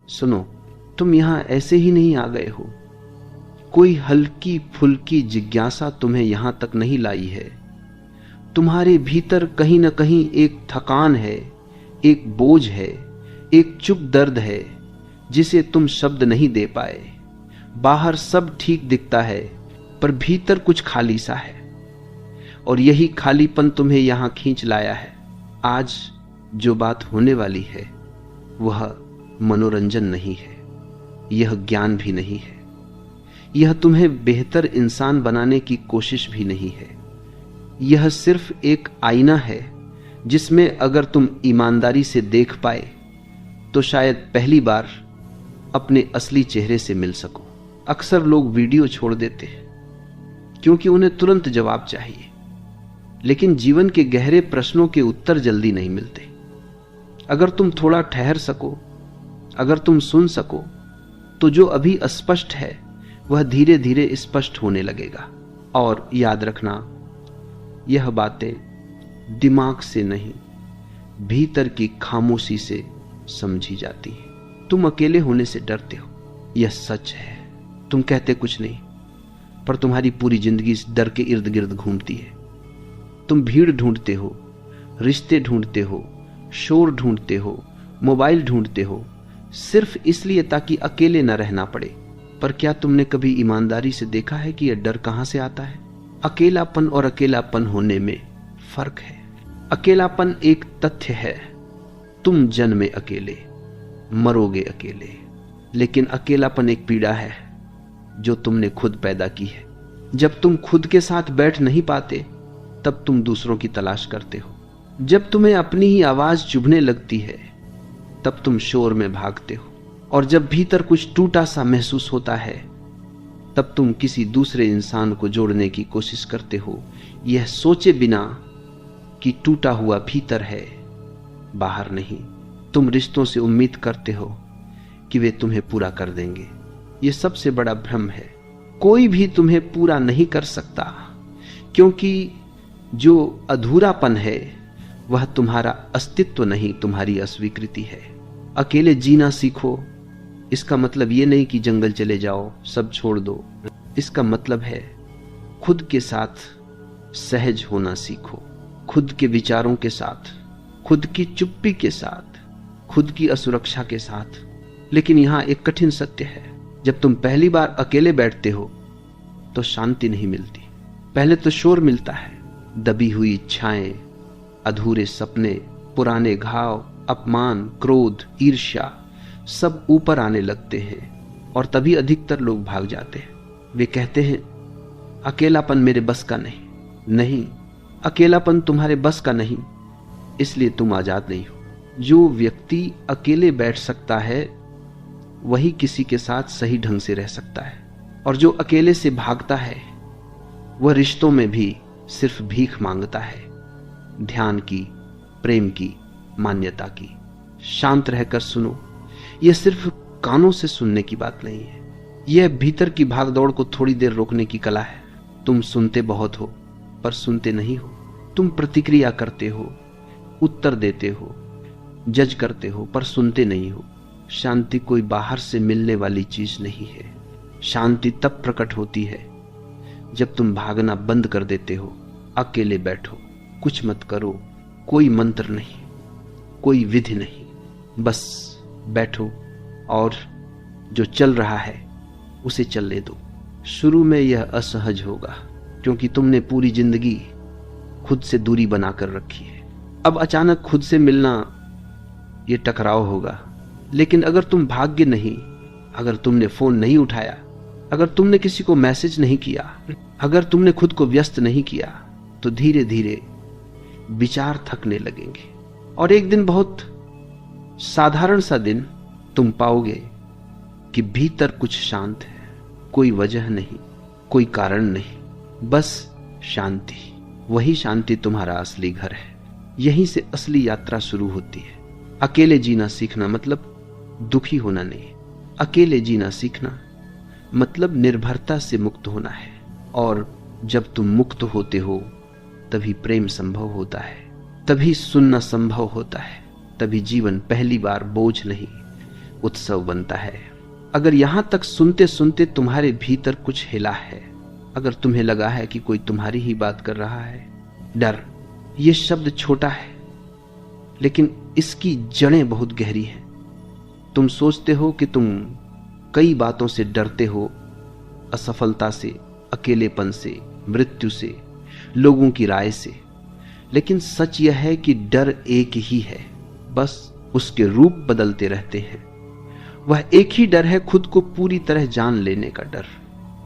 सुनो, तुम यहां ऐसे ही नहीं आ गए हो। कोई हल्की फुल्की जिज्ञासा तुम्हें यहां तक नहीं लाई है। तुम्हारे भीतर कहीं न कहीं एक थकान है, एक बोझ है, एक चुप दर्द है जिसे तुम शब्द नहीं दे पाए। बाहर सब ठीक दिखता है, पर भीतर कुछ खाली सा है, और यही खालीपन तुम्हें यहां खींच लाया है। आज जो बात होने वाली है वह मनोरंजन नहीं है, यह ज्ञान भी नहीं है, यह तुम्हें बेहतर इंसान बनाने की कोशिश भी नहीं है। यह सिर्फ एक आईना है जिसमें अगर तुम ईमानदारी से देख पाए तो शायद पहली बार अपने असली चेहरे से मिल सको। अक्सर लोग वीडियो छोड़ देते हैं क्योंकि उन्हें तुरंत जवाब चाहिए, लेकिन जीवन के गहरे प्रश्नों के उत्तर जल्दी नहीं मिलते। अगर तुम थोड़ा ठहर सको, अगर तुम सुन सको, तो जो अभी अस्पष्ट है वह धीरे धीरे स्पष्ट होने लगेगा। और याद रखना, यह बातें दिमाग से नहीं, भीतर की खामोशी से समझी जाती हैं। तुम अकेले होने से डरते हो, यह सच है। तुम कहते कुछ नहीं, पर तुम्हारी पूरी जिंदगी इस डर के इर्द गिर्द घूमती है। तुम भीड़ ढूंढते हो, रिश्ते ढूंढते हो, शोर ढूंढते हो, मोबाइल ढूंढते हो, सिर्फ इसलिए ताकि अकेले न रहना पड़े। पर क्या तुमने कभी ईमानदारी से देखा है कि यह डर कहां से आता है? अकेलापन और अकेलापन होने में फर्क है। अकेलापन एक तथ्य है, तुम जन्मे अकेले, मरोगे अकेले, लेकिन अकेलापन एक पीड़ा है जो तुमने खुद पैदा की है। जब तुम खुद के साथ बैठ नहीं पाते तब तुम दूसरों की तलाश करते हो। जब तुम्हें अपनी ही आवाज चुभने लगती है तब तुम शोर में भागते हो। और जब भीतर कुछ टूटा सा महसूस होता है तब तुम किसी दूसरे इंसान को जोड़ने की कोशिश करते हो, यह सोचे बिना कि टूटा हुआ भीतर है, बाहर नहीं। तुम रिश्तों से उम्मीद करते हो कि वे तुम्हें पूरा कर देंगे। यह सबसे बड़ा भ्रम है। कोई भी तुम्हें पूरा नहीं कर सकता, क्योंकि जो अधूरापन है वह तुम्हारा अस्तित्व नहीं, तुम्हारी अस्वीकृति है। अकेले जीना सीखो, इसका मतलब यह नहीं कि जंगल चले जाओ, सब छोड़ दो। इसका मतलब है खुद के साथ सहज होना सीखो, खुद के विचारों के साथ, खुद की चुप्पी के साथ, खुद की असुरक्षा के साथ। लेकिन यहां एक कठिन सत्य है, जब तुम पहली बार अकेले बैठते हो तो शांति नहीं मिलती। पहले तो शोर मिलता है, दबी हुई इच्छाएं, अधूरे सपने, पुराने घाव, अपमान, क्रोध, ईर्ष्या सब ऊपर आने लगते हैं। और तभी अधिकतर लोग भाग जाते हैं। वे कहते हैं अकेलापन मेरे बस का नहीं, अकेलापन तुम्हारे बस का नहीं, इसलिए तुम आजाद नहीं हो। जो व्यक्ति अकेले बैठ सकता है वही किसी के साथ सही ढंग से रह सकता है, और जो अकेले से भागता है वह रिश्तों में भी सिर्फ भीख मांगता है, ध्यान की, प्रेम की, मान्यता की। शांत रहकर सुनो, यह सिर्फ कानों से सुनने की बात नहीं है, यह भीतर की भागदौड़ को थोड़ी देर रोकने की कला है। तुम सुनते बहुत हो पर सुनते नहीं हो। तुम प्रतिक्रिया करते हो, उत्तर देते हो, जज करते हो, पर सुनते नहीं हो। शांति कोई बाहर से मिलने वाली चीज नहीं है। शांति तब प्रकट होती है जब तुम भागना बंद कर देते हो। अकेले बैठो, कुछ मत करो, कोई मंत्र नहीं, कोई विधि नहीं, बस बैठो और जो चल रहा है उसे चलने दो। शुरू में यह असहज होगा क्योंकि तुमने पूरी जिंदगी खुद से दूरी बनाकर रखी है। अब अचानक खुद से मिलना यह टकराव होगा। लेकिन अगर तुम भाग्य नहीं, अगर तुमने फोन नहीं उठाया, अगर तुमने किसी को मैसेज नहीं किया, अगर तुमने खुद को व्यस्त नहीं किया, तो धीरे धीरे विचार थकने लगेंगे। और एक दिन, बहुत साधारण सा दिन, तुम पाओगे कि भीतर कुछ शांत है। कोई वजह नहीं, कोई कारण नहीं, बस शांति। वही शांति तुम्हारा असली घर है। यहीं से असली यात्रा शुरू होती है। अकेले जीना सीखना मतलब दुखी होना नहीं। अकेले जीना सीखना मतलब निर्भरता से मुक्त होना है। और जब तुम मुक्त होते हो तभी प्रेम संभव होता है, तभी सुनना संभव होता है, तभी जीवन पहली बार बोझ नहीं, उत्सव बनता है। अगर यहां तक सुनते सुनते तुम्हारे भीतर कुछ हिला है, अगर तुम्हें लगा है कि कोई तुम्हारी ही बात कर रहा है, डर, यह शब्द छोटा है लेकिन इसकी जड़ें बहुत गहरी हैं। तुम सोचते हो कि तुम कई बातों से डरते हो, असफलता से, अकेलेपन से, मृत्यु से, लोगों की राय से, लेकिन सच यह है कि डर एक ही है, बस उसके रूप बदलते रहते हैं। वह एक ही डर है, खुद को पूरी तरह जान लेने का डर।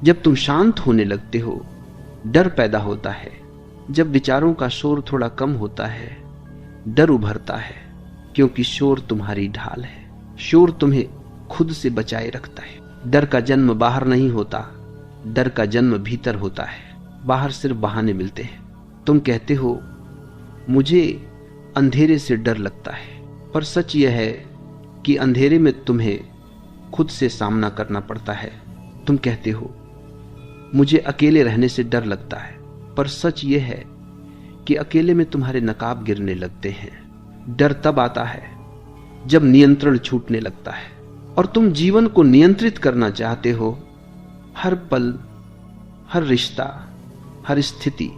जब तुम शांत होने लगते हो, डर पैदा होता है। जब विचारों का शोर थोड़ा कम होता है, डर उभरता है, क्योंकि शोर तुम्हारी ढाल है। शोर तुम्हें खुद से बचाए रखता है। डर का जन्म बाहर नहीं होता, डर का जन्म भीतर होता है। बाहर सिर्फ बहाने मिलते हैं। तुम कहते हो मुझे अंधेरे से डर लगता है, पर सच यह है कि अंधेरे में तुम्हें खुद से सामना करना पड़ता है। तुम कहते हो मुझे अकेले रहने से डर लगता है, पर सच यह है कि अकेले में तुम्हारे नकाब गिरने लगते हैं। डर तब आता है जब नियंत्रण छूटने लगता है और तुम जीवन को नियंत्रित करना चाहते हो, हर पल, हर रिश्ता, हर स्थिति,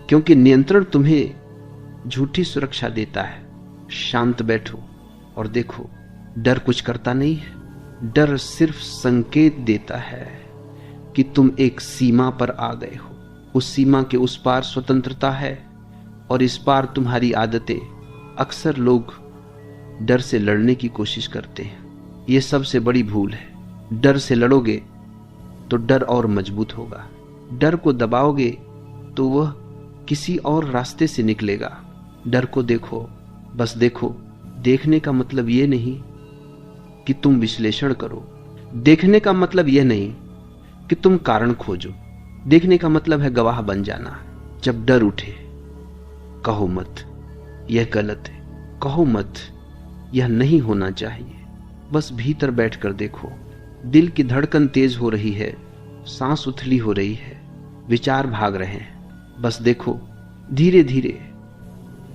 क्योंकि नियंत्रण तुम्हें झूठी सुरक्षा देता है। शांत बैठो और देखो, डर कुछ करता नहीं है। डर सिर्फ संकेत देता है कि तुम एक सीमा पर आ गए हो। उस सीमा के उस पार स्वतंत्रता है और इस पार तुम्हारी आदतें। अक्सर लोग डर से लड़ने की कोशिश करते हैं, यह सबसे बड़ी भूल है। डर से लड़ोगे तो डर और मजबूत होगा। डर को दबाओगे तो वह किसी और रास्ते से निकलेगा। डर को देखो, बस देखो। देखने का मतलब यह नहीं कि तुम विश्लेषण करो। देखने का मतलब यह नहीं कि तुम कारण खोजो। देखने का मतलब है गवाह बन जाना। जब डर उठे, कहो मत यह गलत है, कहो मत यह नहीं होना चाहिए। बस भीतर बैठकर देखो। दिल की धड़कन तेज हो रही है, सांस उथली हो रही है, विचार भाग रहे हैं। बस देखो, धीरे धीरे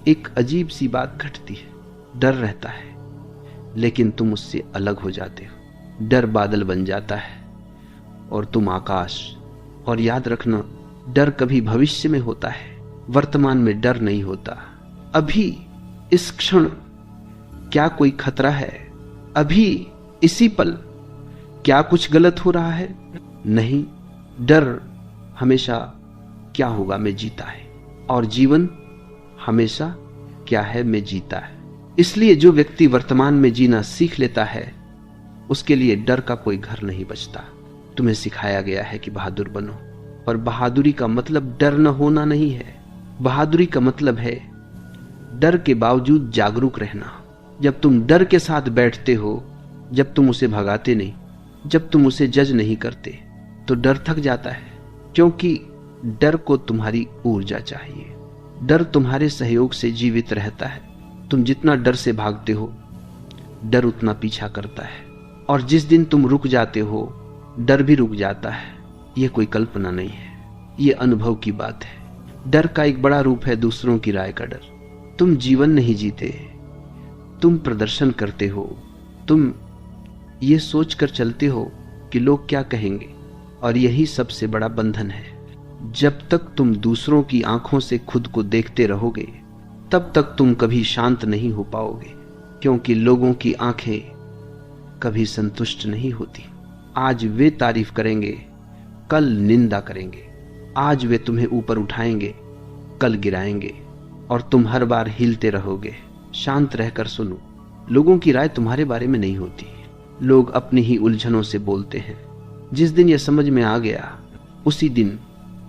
एक अजीब सी बात घटती है। डर रहता है लेकिन तुम उससे अलग हो जाते हो। डर बादल बन जाता है और तुम आकाश। और याद रखना, डर कभी भविष्य में होता है, वर्तमान में डर नहीं होता। अभी इस क्षण क्या कोई खतरा है? अभी इसी पल क्या कुछ गलत हो रहा है? नहीं। डर हमेशा क्या होगा में जीता है, और जीवन हमेशा क्या है में जीता है। इसलिए जो व्यक्ति वर्तमान में जीना सीख लेता है, उसके लिए डर का कोई घर नहीं बचता। तुम्हें सिखाया गया है कि बहादुर बनो, पर बहादुरी का मतलब डर न होना नहीं है। बहादुरी का मतलब है डर के बावजूद जागरूक रहना। जब तुम डर के साथ बैठते हो, जब तुम उसे भगाते नहीं, जब तुम उसे जज नहीं करते, तो डर थक जाता है, क्योंकि डर को तुम्हारी ऊर्जा चाहिए। डर तुम्हारे सहयोग से जीवित रहता है। तुम जितना डर से भागते हो, डर उतना पीछा करता है, और जिस दिन तुम रुक जाते हो, डर भी रुक जाता है। यह कोई कल्पना नहीं है, यह अनुभव की बात है। डर का एक बड़ा रूप है दूसरों की राय का डर। तुम जीवन नहीं जीते, तुम प्रदर्शन करते हो। तुम ये सोचकर चलते हो कि लोग क्या कहेंगे, और यही सबसे बड़ा बंधन है। जब तक तुम दूसरों की आंखों से खुद को देखते रहोगे, तब तक तुम कभी शांत नहीं हो पाओगे, क्योंकि लोगों की आंखें कभी संतुष्ट नहीं होती। आज वे तारीफ करेंगे, कल निंदा करेंगे। आज वे तुम्हें ऊपर उठाएंगे, कल गिराएंगे, और तुम हर बार हिलते रहोगे। शांत रहकर सुनो। लोगों की राय तुम्हारे बारे में नहीं होती। लोग अपनी ही उलझनों से बोलते हैं। जिस दिन यह समझ में आ गया, उसी दिन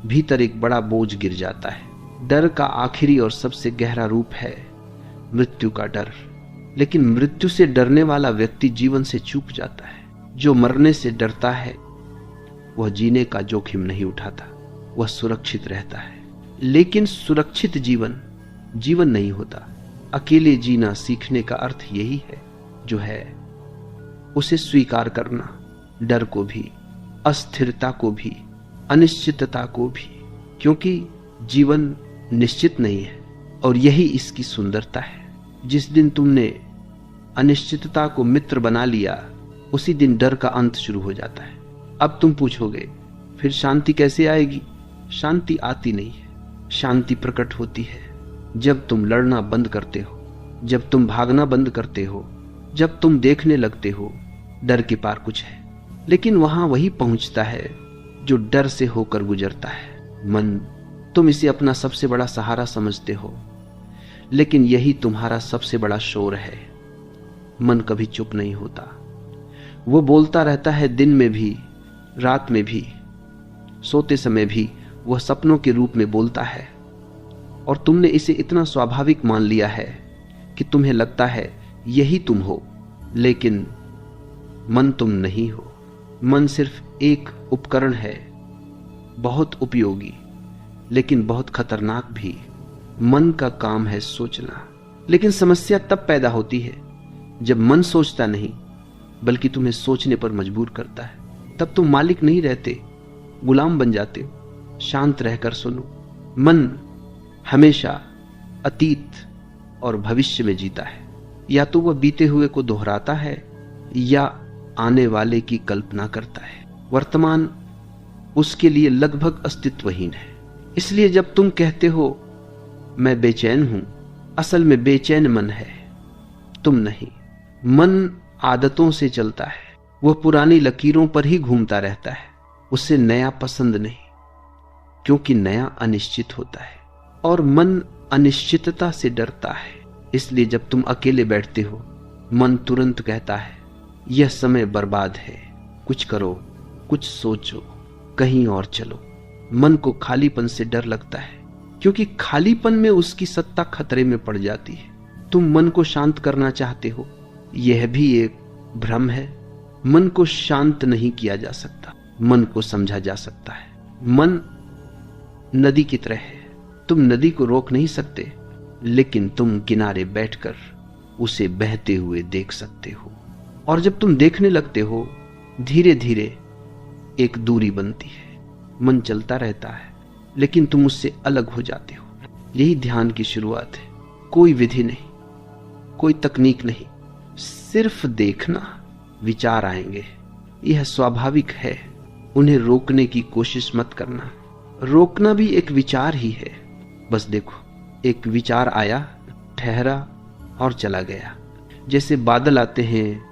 भीतर एक बड़ा बोझ गिर जाता है। डर का आखिरी और सबसे गहरा रूप है मृत्यु का डर। लेकिन मृत्यु से डरने वाला व्यक्ति जीवन से चूक जाता है। जो मरने से डरता है, वह जीने का जोखिम नहीं उठाता, वह सुरक्षित रहता है। लेकिन सुरक्षित जीवन जीवन नहीं होता। अकेले जीना सीखने का अर्थ यही है, जो है उसे स्वीकार करना, डर को भी, अस्थिरता को भी, अनिश्चितता को भी, क्योंकि जीवन निश्चित नहीं है, और यही इसकी सुंदरता है। जिस दिन तुमने अनिश्चितता को मित्र बना लिया, उसी दिन डर का अंत शुरू हो जाता है। अब तुम पूछोगे फिर शांति कैसे आएगी? शांति आती नहीं है। शांति प्रकट होती है जब तुम लड़ना बंद करते हो, जब तुम भागना बंद करते हो, जब तुम देखने लगते हो डर के पार कुछ है। लेकिन वहां वही पहुंचता है जो डर से होकर गुजरता है, मन। तुम इसे अपना सबसे बड़ा सहारा समझते हो, लेकिन यही तुम्हारा सबसे बड़ा शोर है। मन कभी चुप नहीं होता, वो बोलता रहता है, दिन में भी, रात में भी, सोते समय भी वह सपनों के रूप में बोलता है। और तुमने इसे इतना स्वाभाविक मान लिया है कि तुम्हें लगता है यही तुम हो, लेकिन मन तुम नहीं हो। मन सिर्फ एक उपकरण है, बहुत उपयोगी लेकिन बहुत खतरनाक भी। मन का काम है सोचना। लेकिन समस्या तब पैदा होती है जब मन सोचता नहीं बल्कि तुम्हें सोचने पर मजबूर करता है। तब तुम मालिक नहीं रहते, गुलाम बन जाते हो। शांत रहकर सुनो, मन हमेशा अतीत और भविष्य में जीता है। या तो वह बीते हुए को दोहराता है या आने वाले की कल्पना करता है। वर्तमान उसके लिए लगभग अस्तित्वहीन है। इसलिए जब तुम कहते हो मैं बेचैन हूं, असल में बेचैन मन है, तुम नहीं। मन आदतों से चलता है, वह पुरानी लकीरों पर ही घूमता रहता है। उसे नया पसंद नहीं, क्योंकि नया अनिश्चित होता है और मन अनिश्चितता से डरता है। इसलिए जब तुम अकेले बैठते हो, मन तुरंत कहता है यह समय बर्बाद है, कुछ करो, कुछ सोचो, कहीं और चलो। मन को खालीपन से डर लगता है, क्योंकि खालीपन में उसकी सत्ता खतरे में पड़ जाती है। तुम मन को शांत करना चाहते हो, यह भी एक भ्रम है। मन को शांत नहीं किया जा सकता, मन को समझा जा सकता है। मन नदी की तरह है, तुम नदी को रोक नहीं सकते, लेकिन तुम किनारे बैठकर उसे बहते हुए देख सकते हो। और जब तुम देखने लगते हो, धीरे धीरे एक दूरी बनती है। मन चलता रहता है, लेकिन तुम उससे अलग हो जाते हो। यही ध्यान की शुरुआत है। कोई विधि नहीं, कोई तकनीक नहीं, सिर्फ देखना। विचार आएंगे, यह स्वाभाविक है, उन्हें रोकने की कोशिश मत करना। रोकना भी एक विचार ही है। बस देखो, एक विचार आया, ठहरा और चला गया। जैसे बादल आते हैं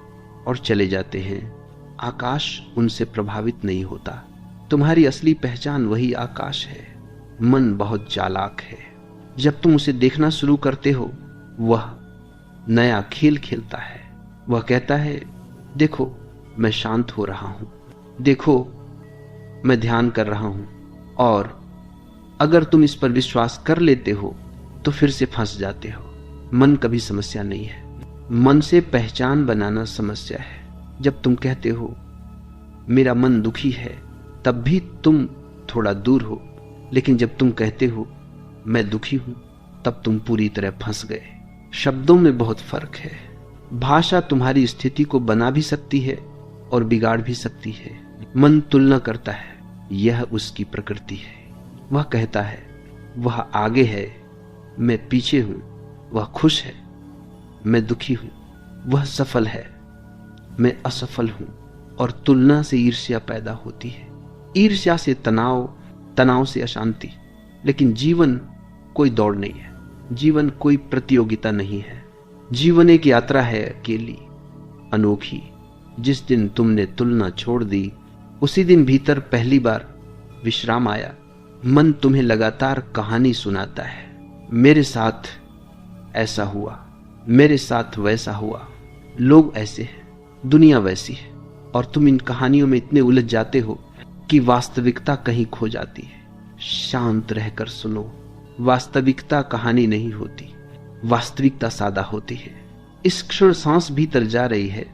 और चले जाते हैं, आकाश उनसे प्रभावित नहीं होता। तुम्हारी असली पहचान वही आकाश है। मन बहुत चालाक है। जब तुम उसे देखना शुरू करते हो, वह नया खेल खेलता है। वह कहता है, देखो मैं शांत हो रहा हूं, देखो मैं ध्यान कर रहा हूं। और अगर तुम इस पर विश्वास कर लेते हो तो फिर से फंस जाते हो। मन कभी समस्या नहीं है, मन से पहचान बनाना समस्या है। जब तुम कहते हो मेरा मन दुखी है, तब भी तुम थोड़ा दूर हो। लेकिन जब तुम कहते हो मैं दुखी हूं, तब तुम पूरी तरह फंस गए। शब्दों में बहुत फर्क है। भाषा तुम्हारी स्थिति को बना भी सकती है और बिगाड़ भी सकती है। मन तुलना करता है, यह उसकी प्रकृति है। वह कहता है वह आगे है, मैं पीछे हूं। वह खुश है, मैं दुखी हूं। वह सफल है, मैं असफल हूं। और तुलना से ईर्ष्या पैदा होती है। ईर्ष्या से तनाव, तनाव से अशांति। लेकिन जीवन कोई दौड़ नहीं है, जीवन कोई प्रतियोगिता नहीं है। जीवन एक यात्रा है, अकेली, अनोखी। जिस दिन तुमने तुलना छोड़ दी, उसी दिन भीतर पहली बार विश्राम आया। मन तुम्हें लगातार कहानी सुनाता है, मेरे साथ ऐसा हुआ, मेरे साथ वैसा हुआ, लोग ऐसे हैं, दुनिया वैसी है। और तुम इन कहानियों में इतने उलझ जाते हो कि वास्तविकता कहीं खो जाती है। शांत रहकर सुनो, वास्तविकता कहानी नहीं होती, वास्तविकता सादा होती है। इस क्षण सांस भीतर जा रही है,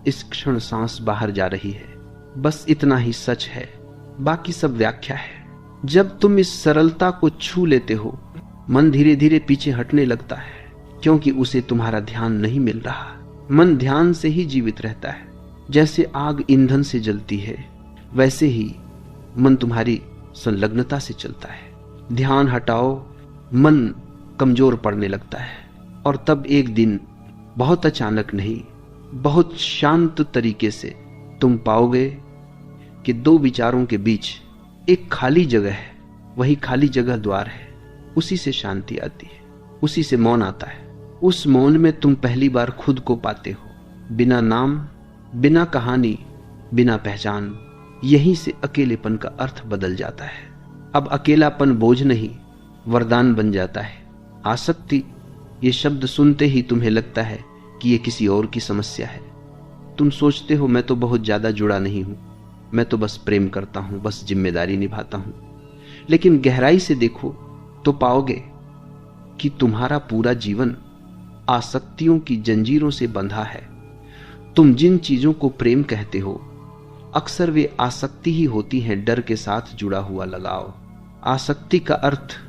इस क्षण सांस बाहर जा रही है। बस इतना ही सच है, बाकी सब व्याख्या है। जब तुम इस सरलता को छू लेते हो, मन धीरे धीरे पीछे हटने लगता है, क्योंकि उसे तुम्हारा ध्यान नहीं मिल रहा। मन ध्यान से ही जीवित रहता है। जैसे आग ईंधन से जलती है, वैसे ही मन तुम्हारी संलग्नता से चलता है। ध्यान हटाओ, मन कमजोर पड़ने लगता है। और तब एक दिन, बहुत अचानक नहीं, बहुत शांत तरीके से तुम पाओगे कि दो विचारों के बीच एक खाली जगह है, वही खाली जगह द्वार है। उसी से शांति आती है, उसी से मौन आता है। उस मौन में तुम पहली बार खुद को पाते हो, बिना नाम, बिना कहानी, बिना पहचान। यहीं से अकेलेपन का अर्थ बदल जाता है। अब अकेलापन बोझ नहीं, वरदान बन जाता है। आसक्ति, ये शब्द सुनते ही तुम्हें लगता है कि ये किसी और की समस्या है। तुम सोचते हो मैं तो बहुत ज्यादा जुड़ा नहीं हूं, मैं तो बस प्रेम करता हूं, बस जिम्मेदारी निभाता हूं। लेकिन गहराई से देखो तो पाओगे कि तुम्हारा पूरा जीवन आसक्तियों की जंजीरों से बंधा है। तुम जिन चीजों को प्रेम कहते हो, अक्सर वे आसक्ति ही होती हैं, डर के साथ जुड़ा हुआ लगाव। आसक्ति का अर्थ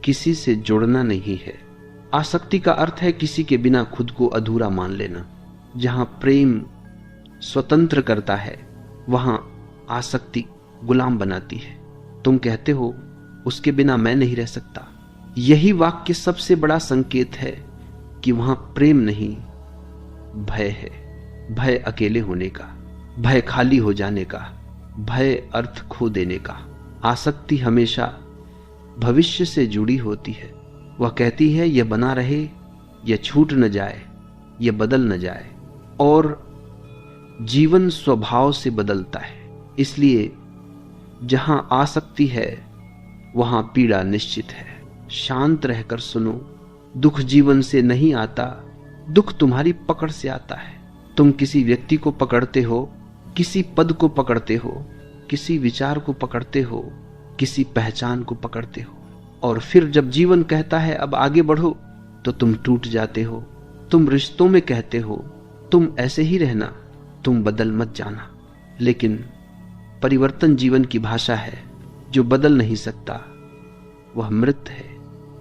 किसी से जुड़ना नहीं है। आसक्ति का अर्थ है किसी के बिना खुद को अधूरा मान लेना। जहां प्रेम स्वतंत्र करता है, वहां आसक्ति गुलाम बनाती है। तुम कहते हो उसके बिना मैं नहीं रह सकता। यही वाक्य सबसे बड़ा संकेत है कि वहां प्रेम नहीं, भय है। भय अकेले होने का, भय खाली हो जाने का, भय अर्थ खो देने का। आसक्ति हमेशा भविष्य से जुड़ी होती है। वह कहती है यह बना रहे, यह छूट न जाए, यह बदल न जाए। और जीवन स्वभाव से बदलता है। इसलिए जहां आसक्ति है वहां पीड़ा निश्चित है। शांत रहकर सुनो, दुख जीवन से नहीं आता, दुख तुम्हारी पकड़ से आता है। तुम किसी व्यक्ति को पकड़ते हो, किसी पद को पकड़ते हो, किसी विचार को पकड़ते हो, किसी पहचान को पकड़ते हो, और फिर जब जीवन कहता है अब आगे बढ़ो तो तुम टूट जाते हो। तुम रिश्तों में कहते हो तुम ऐसे ही रहना, तुम बदल मत जाना। लेकिन परिवर्तन जीवन की भाषा है, जो बदल नहीं सकता वह मृत है।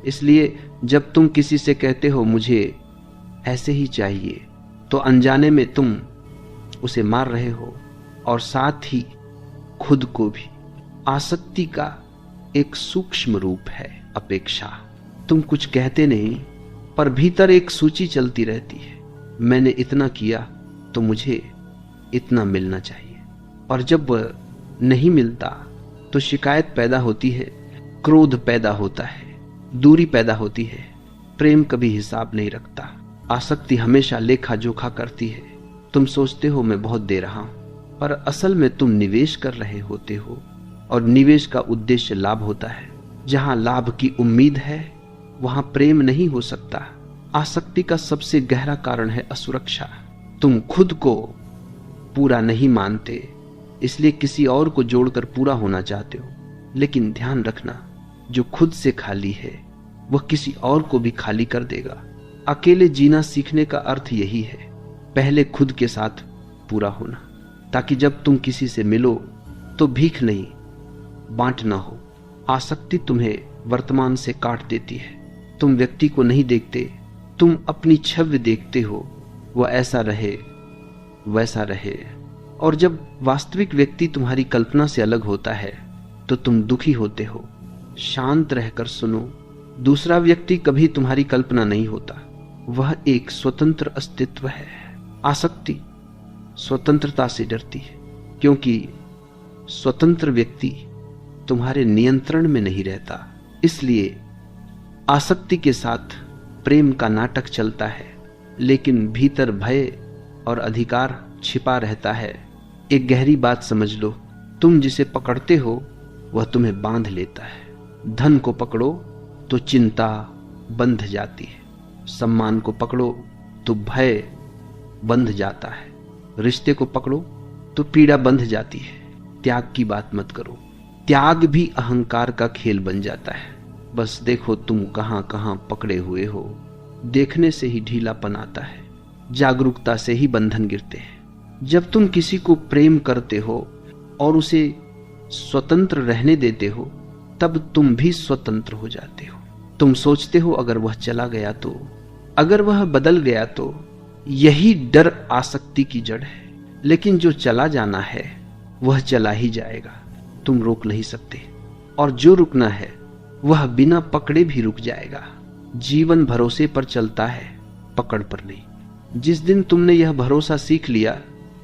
इसलिए जब तुम किसी से कहते हो मुझे ऐसे ही चाहिए, तो अनजाने में तुम उसे मार रहे हो, और साथ ही खुद को भी। आसक्ति का एक सूक्ष्म रूप है अपेक्षा। तुम कुछ कहते नहीं, पर भीतर एक सूची चलती रहती है। मैंने इतना किया तो मुझे इतना मिलना चाहिए, और जब वह नहीं मिलता तो शिकायत पैदा होती है, क्रोध पैदा होता है, दूरी पैदा होती है। प्रेम कभी हिसाब नहीं रखता, आसक्ति हमेशा लेखा जोखा करती है। तुम सोचते हो मैं बहुत दे रहा हूं, पर असल में तुम निवेश कर रहे होते हो, और निवेश का उद्देश्य लाभ होता है। जहां लाभ की उम्मीद है वहां प्रेम नहीं हो सकता। आसक्ति का सबसे गहरा कारण है असुरक्षा। तुम खुद को पूरा नहीं मानते, इसलिए किसी और को जोड़कर पूरा होना चाहते हो। लेकिन ध्यान रखना, जो खुद से खाली है वह किसी और को भी खाली कर देगा। अकेले जीना सीखने का अर्थ यही है, पहले खुद के साथ पूरा होना, ताकि जब तुम किसी से मिलो तो भीख नहीं, बांटना हो। आसक्ति तुम्हें वर्तमान से काट देती है। तुम व्यक्ति को नहीं देखते, तुम अपनी छवि देखते हो, वह ऐसा रहे वैसा रहे। और जब वास्तविक व्यक्ति तुम्हारी कल्पना से अलग होता है तो तुम दुखी होते हो। शांत रहकर सुनो, दूसरा व्यक्ति कभी तुम्हारी कल्पना नहीं होता, वह एक स्वतंत्र अस्तित्व है। आसक्ति स्वतंत्रता से डरती है, क्योंकि स्वतंत्र व्यक्ति तुम्हारे नियंत्रण में नहीं रहता। इसलिए आसक्ति के साथ प्रेम का नाटक चलता है, लेकिन भीतर भय और अधिकार छिपा रहता है। एक गहरी बात समझ लो, तुम जिसे पकड़ते हो वह तुम्हें बांध लेता है। धन को पकड़ो तो चिंता बंध जाती है, सम्मान को पकड़ो तो भय बंध जाता है, रिश्ते को पकड़ो तो पीड़ा बंध जाती है। त्याग की बात मत करो, त्याग भी अहंकार का खेल बन जाता है। बस देखो तुम कहां कहां पकड़े हुए हो। देखने से ही ढीलापन आता है, जागरूकता से ही बंधन गिरते हैं। जब तुम किसी को प्रेम करते हो और उसे स्वतंत्र रहने देते हो, तब तुम भी स्वतंत्र हो जाते हो। तुम सोचते हो अगर वह चला गया तो, अगर वह बदल गया तो। यही डर आसक्ति की जड़ है। लेकिन जो चला जाना है वह चला ही जाएगा, तुम रोक नहीं सकते। और जो रुकना है वह बिना पकड़े भी रुक जाएगा। जीवन भरोसे पर चलता है, पकड़ पर नहीं। जिस दिन तुमने यह भरोसा सीख लिया,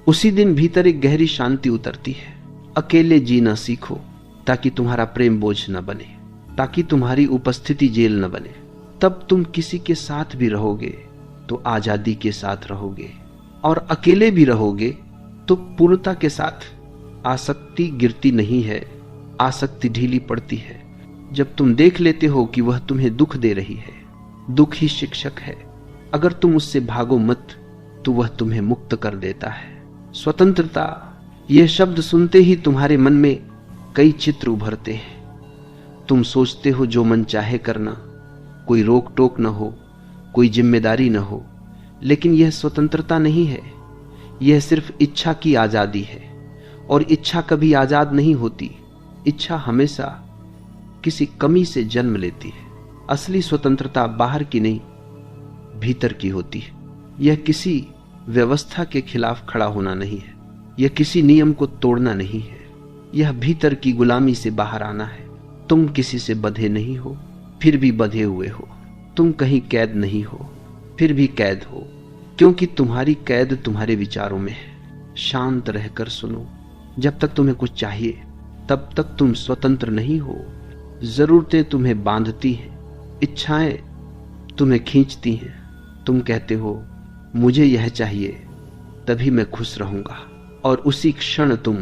उसी दिन भीतर एक गहरी शांति उतरती है। अकेले जीना सीखो ताकि तुम्हारा प्रेम बोझ न बने, ताकि तुम्हारी उपस्थिति जेल न बने। तब तुम किसी के साथ भी रहोगे तो आजादी के साथ रहोगे, और अकेले भी रहोगे तो पूर्णता के साथ। आसक्ति गिरती नहीं है, आसक्ति ढीली पड़ती है जब तुम देख लेते हो कि वह तुम्हें दुख दे रही है। दुख ही शिक्षक है। अगर तुम उससे भागो मत तो वह तुम्हें मुक्त कर देता है। स्वतंत्रता, यह शब्द सुनते ही तुम्हारे मन में कई चित्र उभरते हैं। तुम सोचते हो जो मन चाहे करना, कोई रोक टोक न हो, कोई जिम्मेदारी न हो। लेकिन यह स्वतंत्रता नहीं है, यह सिर्फ इच्छा की आजादी है। और इच्छा कभी आजाद नहीं होती। इच्छा हमेशा किसी कमी से जन्म लेती है। असली स्वतंत्रता बाहर की नहीं, भीतर की होती है। यह किसी व्यवस्था के खिलाफ खड़ा होना नहीं है, यह किसी नियम को तोड़ना नहीं है, यह भीतर की गुलामी से बाहर आना है। तुम किसी से बंधे नहीं हो, फिर भी बंधे हुए हो। तुम कहीं कैद नहीं हो, फिर भी कैद हो, क्योंकि तुम्हारी कैद तुम्हारे विचारों में है। शांत रहकर सुनो। जब तक तुम्हें कुछ चाहिए तब तक तुम स्वतंत्र नहीं हो। जरूरतें तुम्हें बांधती हैं, इच्छाएं तुम्हें खींचती हैं। तुम कहते हो मुझे यह चाहिए, तभी मैं खुश रहूंगा, और उसी क्षण तुम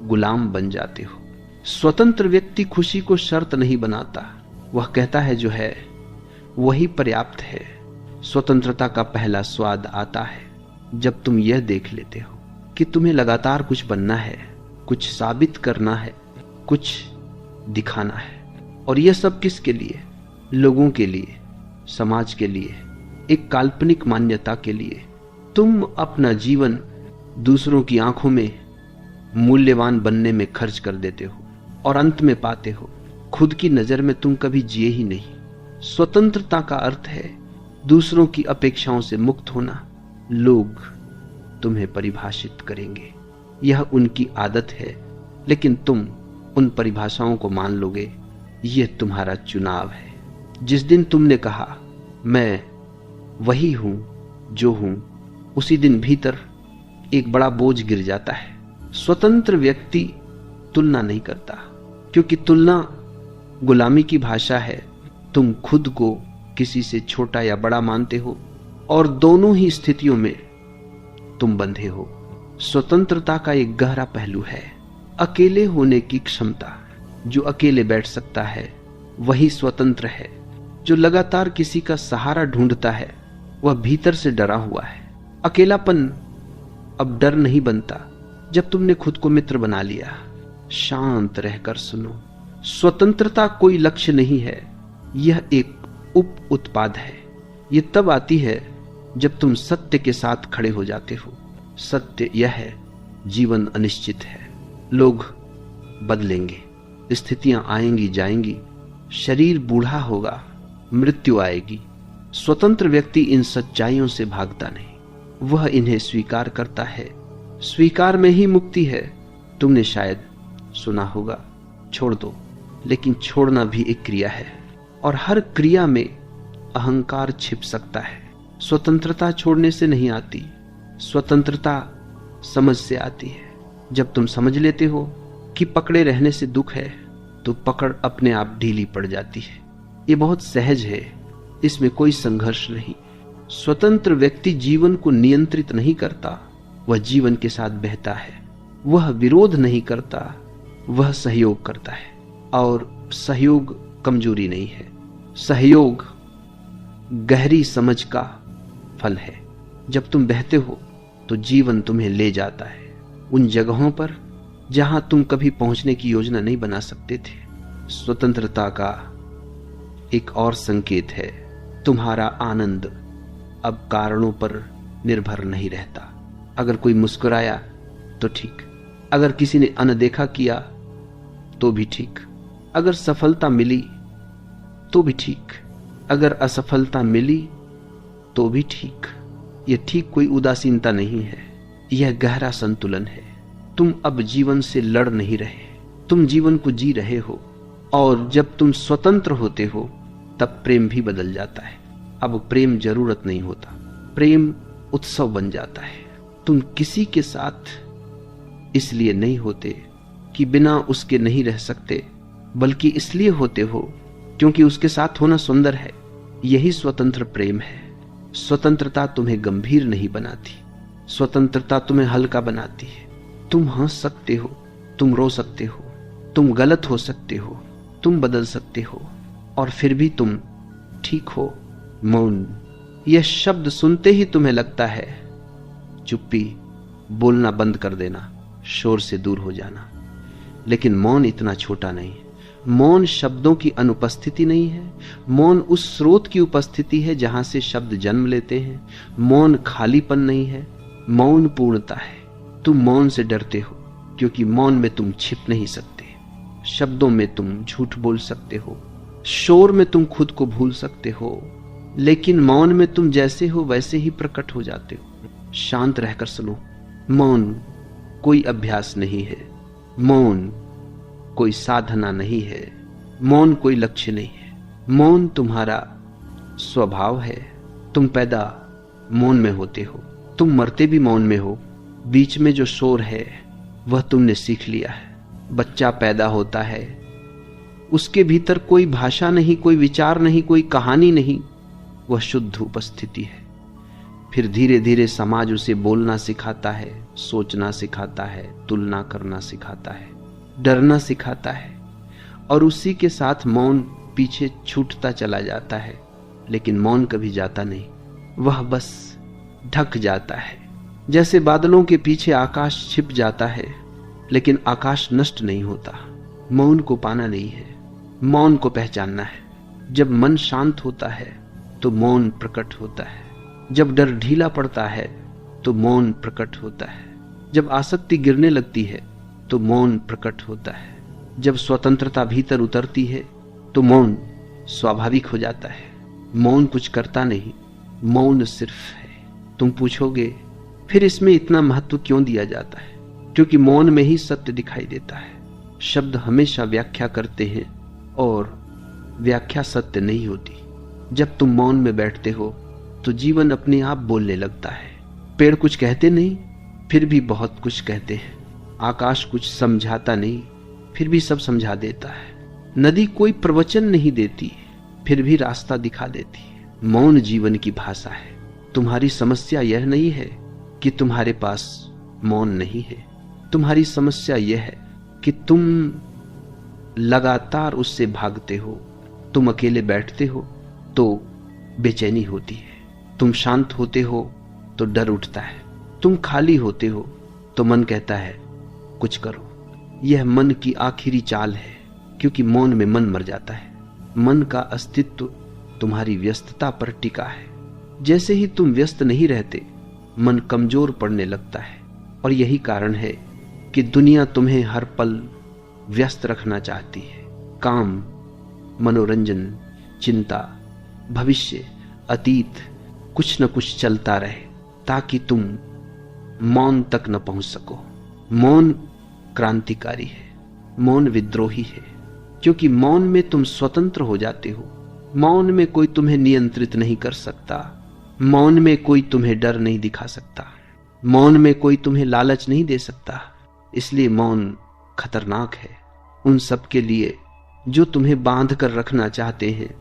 गुलाम बन जाते हो। स्वतंत्र व्यक्ति खुशी को शर्त नहीं बनाता, वह कहता है जो है वही पर्याप्त है। स्वतंत्रता का पहला स्वाद आता है जब तुम यह देख लेते हो कि तुम्हें लगातार कुछ बनना है, कुछ साबित करना है, कुछ दिखाना है। और यह सब किसके लिए? लोगों के लिए, समाज के लिए, एक काल्पनिक मान्यता के लिए। तुम अपना जीवन दूसरों की आंखों में मूल्यवान बनने में खर्च कर देते हो, और अंत में पाते हो खुद की नजर में तुम कभी जिए ही नहीं। स्वतंत्रता का अर्थ है दूसरों की अपेक्षाओं से मुक्त होना। लोग तुम्हें परिभाषित करेंगे, यह उनकी आदत है, लेकिन तुम उन परिभाषाओं को मान लोगे। यह तुम्हारा चुनाव है। जिस दिन तुमने कहा मैं वही हूं जो हूं, उसी दिन भीतर एक बड़ा बोझ गिर जाता है। स्वतंत्र व्यक्ति तुलना नहीं करता, क्योंकि तुलना गुलामी की भाषा है। तुम खुद को किसी से छोटा या बड़ा मानते हो, और दोनों ही स्थितियों में तुम बंधे हो। स्वतंत्रता का एक गहरा पहलू है अकेले होने की क्षमता। जो अकेले बैठ सकता है वही स्वतंत्र है। जो लगातार किसी का सहारा ढूंढता है वह भीतर से डरा हुआ है। अकेलापन अब डर नहीं बनता जब तुमने खुद को मित्र बना लिया। शांत रहकर सुनो। स्वतंत्रता कोई लक्ष्य नहीं है, यह एक उप उत्पाद है। यह तब आती है जब तुम सत्य के साथ खड़े हो जाते हो। सत्य यह है, जीवन अनिश्चित है। लोग बदलेंगे, स्थितियां आएंगी जाएंगी, शरीर बूढ़ा होगा, मृत्यु आएगी। स्वतंत्र व्यक्ति इन सच्चाइयों से भागता नहीं, वह इन्हें स्वीकार करता है। स्वीकार में ही मुक्ति है। तुमने शायद सुना होगा, छोड़ दो, लेकिन छोड़ना भी एक क्रिया है, और हर क्रिया में अहंकार छिप सकता है। स्वतंत्रता छोड़ने से नहीं आती, स्वतंत्रता समझ से आती है। जब तुम समझ लेते हो कि पकड़े रहने से दुख है, तो पकड़ अपने आप ढीली पड़ जाती है। ये बहुत सहज है, इसमें कोई संघर्ष नहीं। स्वतंत्र व्यक्ति जीवन को नियंत्रित नहीं करता, वह जीवन के साथ बहता है। वह विरोध नहीं करता, वह सहयोग करता है। और सहयोग कमजोरी नहीं है, सहयोग गहरी समझ का फल है। जब तुम बहते हो तो जीवन तुम्हें ले जाता है उन जगहों पर जहां तुम कभी पहुंचने की योजना नहीं बना सकते थे। स्वतंत्रता का एक और संकेत है, तुम्हारा आनंद अब कारणों पर निर्भर नहीं रहता। अगर कोई मुस्कुराया तो ठीक, अगर किसी ने अनदेखा किया तो भी ठीक, अगर सफलता मिली तो भी ठीक, अगर असफलता मिली तो भी ठीक। यह ठीक कोई उदासीनता नहीं है, यह गहरा संतुलन है। तुम अब जीवन से लड़ नहीं रहे, तुम जीवन को जी रहे हो। और जब तुम स्वतंत्र होते हो तब प्रेम भी बदल जाता है। अब प्रेम जरूरत नहीं होता, प्रेम उत्सव बन जाता है। तुम किसी के साथ इसलिए नहीं होते कि बिना उसके नहीं रह सकते, बल्कि इसलिए होते हो क्योंकि उसके साथ होना सुंदर है। यही स्वतंत्र प्रेम है। स्वतंत्रता तुम्हें गंभीर नहीं बनाती, स्वतंत्रता तुम्हें हल्का बनाती है। तुम हंस सकते हो, तुम रो सकते हो, तुम गलत हो सकते हो, तुम बदल सकते हो, और फिर भी तुम ठीक हो। मौन, यह शब्द सुनते ही तुम्हें लगता है चुप्पी, बोलना बंद कर देना, शोर से दूर हो जाना। लेकिन मौन इतना छोटा नहीं है। मौन शब्दों की अनुपस्थिति नहीं है। मौन उस स्रोत की उपस्थिति है जहां से शब्द जन्म लेते हैं। मौन खालीपन नहीं है, मौन पूर्णता है। तुम मौन से डरते हो क्योंकि मौन में तुम छिप नहीं सकते। शब्दों में तुम झूठ बोल सकते हो, शोर में तुम खुद को भूल सकते हो, लेकिन मौन में तुम जैसे हो वैसे ही प्रकट हो जाते हो। शांत रहकर सुनो। मौन कोई अभ्यास नहीं है, मौन कोई साधना नहीं है, मौन कोई लक्ष्य नहीं है। मौन तुम्हारा स्वभाव है। तुम पैदा मौन में होते हो, तुम मरते भी मौन में हो। बीच में जो शोर है वह तुमने सीख लिया है। बच्चा पैदा होता है, उसके भीतर कोई भाषा नहीं, कोई विचार नहीं, कोई कहानी नहीं, वह शुद्ध उपस्थिति है। फिर धीरे धीरे समाज उसे बोलना सिखाता है, सोचना सिखाता है, तुलना करना सिखाता है, डरना सिखाता है, और उसी के साथ मौन पीछे छूटता चला जाता है। लेकिन मौन कभी जाता नहीं, वह बस ढक जाता है। जैसे बादलों के पीछे आकाश छिप जाता है, लेकिन आकाश नष्ट नहीं होता। मौन को पाना नहीं है, मौन को पहचानना है। जब मन शांत होता है तो मौन प्रकट होता है। जब डर ढीला पड़ता है तो मौन प्रकट होता है। जब आसक्ति गिरने लगती है तो मौन प्रकट होता है। जब स्वतंत्रता भीतर उतरती है तो मौन स्वाभाविक हो जाता है। मौन कुछ करता नहीं, मौन सिर्फ है। तुम पूछोगे फिर इसमें इतना महत्व क्यों दिया जाता है? क्योंकि मौन में ही सत्य दिखाई देता है। शब्द हमेशा व्याख्या करते हैं और व्याख्या सत्य नहीं होती। जब तुम मौन में बैठते हो तो जीवन अपने आप बोलने लगता है। पेड़ कुछ कहते नहीं, फिर भी बहुत कुछ कहते हैं। आकाश कुछ समझाता नहीं, फिर भी सब समझा देता है। नदी कोई प्रवचन नहीं देती, फिर भी रास्ता दिखा देती है। मौन जीवन की भाषा है। तुम्हारी समस्या यह नहीं है कि तुम्हारे पास मौन नहीं है। तुम्हारी समस्या यह है कि तुम लगातार उससे भागते हो। तुम अकेले बैठते हो तो बेचैनी होती है, तुम शांत होते हो तो डर उठता है, तुम खाली होते हो तो मन कहता है कुछ करो। यह मन की आखिरी चाल है, क्योंकि मौन में मन मर जाता है। मन का अस्तित्व तुम्हारी व्यस्तता पर टिका है। जैसे ही तुम व्यस्त नहीं रहते, मन कमजोर पड़ने लगता है। और यही कारण है कि दुनिया तुम्हें हर पल व्यस्त रखना चाहती है। काम, मनोरंजन, चिंता, भविष्य, अतीत, कुछ न कुछ चलता रहे ताकि तुम मौन तक न पहुंच सको। मौन क्रांतिकारी है, मौन विद्रोही है, क्योंकि मौन में तुम स्वतंत्र हो जाते हो। मौन में कोई तुम्हें नियंत्रित नहीं कर सकता। मौन में कोई तुम्हें डर नहीं दिखा सकता। मौन में कोई तुम्हें लालच नहीं दे सकता। इसलिए मौन खतरनाक है उन सब के लिए जो तुम्हें बांध कर रखना चाहते हैं।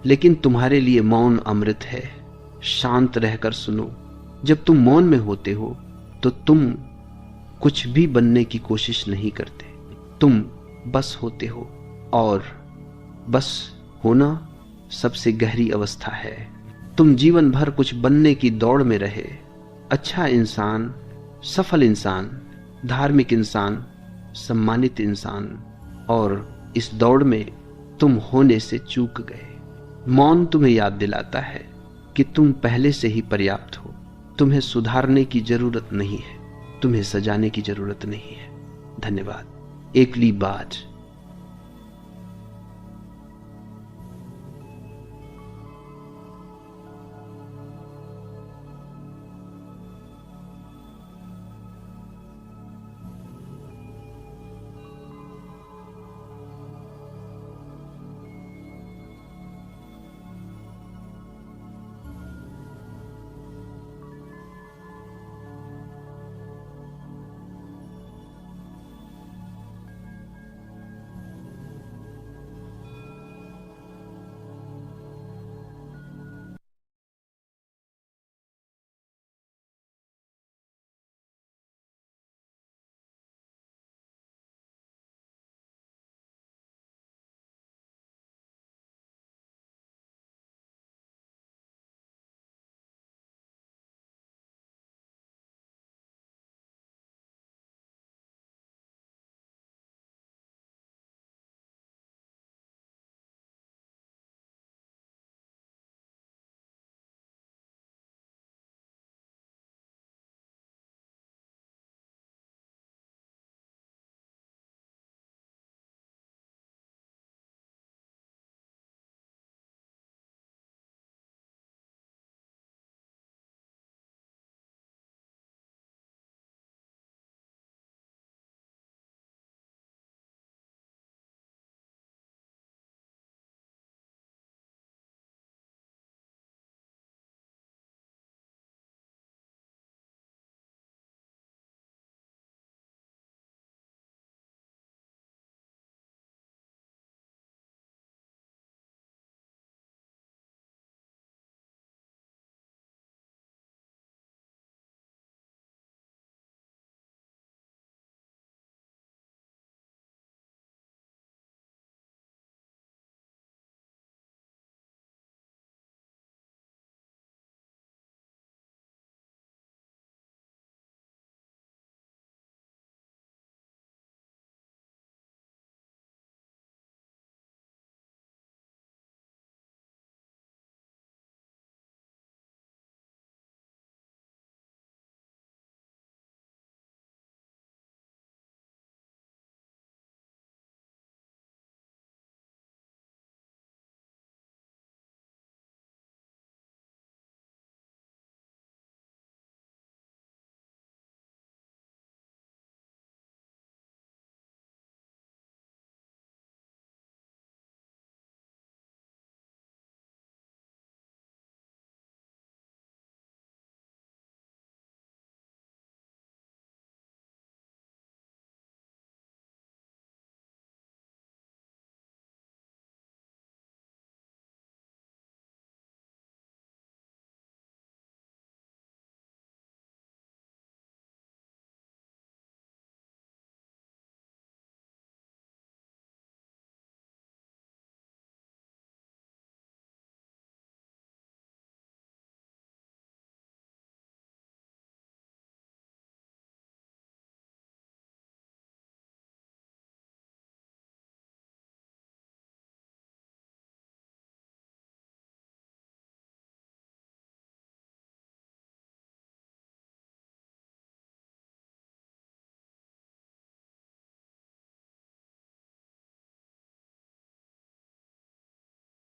लेकिन तुम्हारे लिए मौन अमृत है। शांत रहकर सुनो। जब तुम मौन में होते हो तो तुम कुछ भी बनने की कोशिश नहीं करते, तुम बस होते हो, और बस होना सबसे गहरी अवस्था है। तुम जीवन भर कुछ बनने की दौड़ में रहे, अच्छा इंसान, सफल इंसान, धार्मिक इंसान, सम्मानित इंसान, और इस दौड़ में तुम होने से चूक गए। मौन तुम्हें याद दिलाता है कि तुम पहले से ही पर्याप्त हो। तुम्हें सुधारने की जरूरत नहीं है, तुम्हें सजाने की जरूरत नहीं है। धन्यवाद। एकली बात।